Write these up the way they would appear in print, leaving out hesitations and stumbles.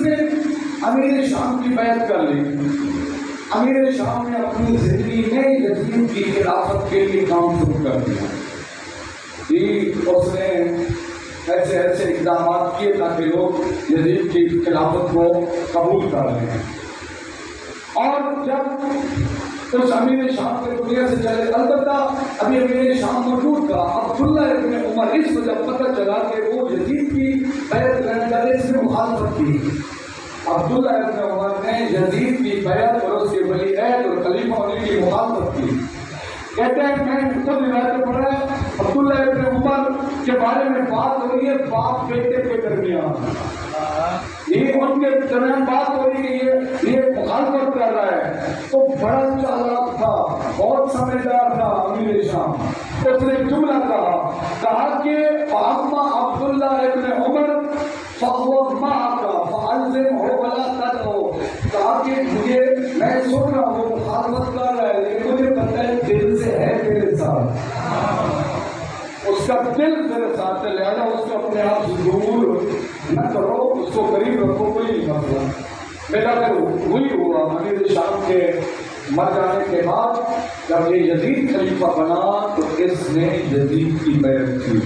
نے امیر شام کی بیعت کر لی. امیر شام نے اپنی زندگی میں یزید کی خلافت کے لیے کام شروع کر دیا. اس نے ایسے اقدامات کیے تاکہ لوگ یزید کی خلافت کو قبول کر لیں. اور جب اس امیر شام کے دنیا سے چلے، البتہ ابھی امیر شام موجود تھا. عبداللہ ابن عمر اس کو جب پتہ چلا کہ وہ یزید کی بیعت کرنے والے اس نے مخالفت کی. عبداللہ ابن عمر نے یزید کی بیعت اور اس کے ولی عہد اور خلیفہ ہونے کی مخالفت کی. کہتے ہیں میں نے خود روایت پڑھا ہے عبداللہ ابن عمر کے بارے میں بات ہو رہی ہے باپ بیٹے کے درمیان. یہ ان کے درمیان بات ہو رہی ہے کہ یہ مخالفت کر رہا ہے. تو بڑا چالاک تھا، بہت سمجھدار تھا امیر شام. اس نے جملہ کہا کہ فاما عبداللہ ابن عمر فهو معك فعلمه ولا تدعه. کہا کہ مجھے میں سن رہا ہوں مخالفت کر رہا ہے لیکن مجھے پتہ ہے دل سے ہے میرے ساتھ. اس کا دل میرے ساتھ ہے، لہذا اس کو اپنے آپ سے دور نہ کرو، اس کو قریب رکھو، کوئی مسئلہ. میرا پھر وہی ہوا امیر شام کے مر جانے کے بعد جب یہ یزید خلیفہ بنا تو اس نے یزید کی بیعت کی.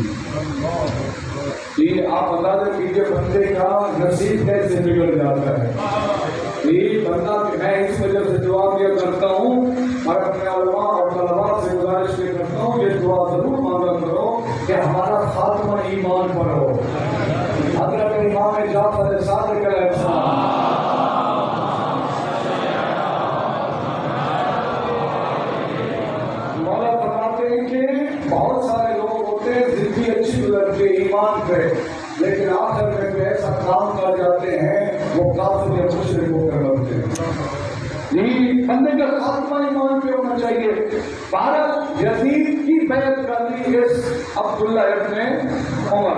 آپ اندازہ کیجیے بندے کا نصیب کیسے بگڑ جاتا ہے. یہ بندہ میں اس وجہ سے دعا کیا کرتا ہوں اور اپنے علماء اور طلباء سے گزارش کیا کرتا ہوں یہ دعا ضرور مانگا کرو کہ ہمارا خاتمہ ایمان پر ہو. حضرت امام جعفر صادق علیہ السلام مولا فرماتے ہیں کہ بہت سارے لوگ ہوتے ہیں زندگی اچھی گزرتی ہے ایمان پہ، لیکن آخر میں کوئی ایسا کام کر جاتے ہیں وہ کافر یا مشرک ہو کر بنتے ہیں. یہی بندے کا خاتمہ ایمان پہ ہونا چاہیے. بہرحال یزید کی بیعت کر لی اس عبداللہ ابن عمر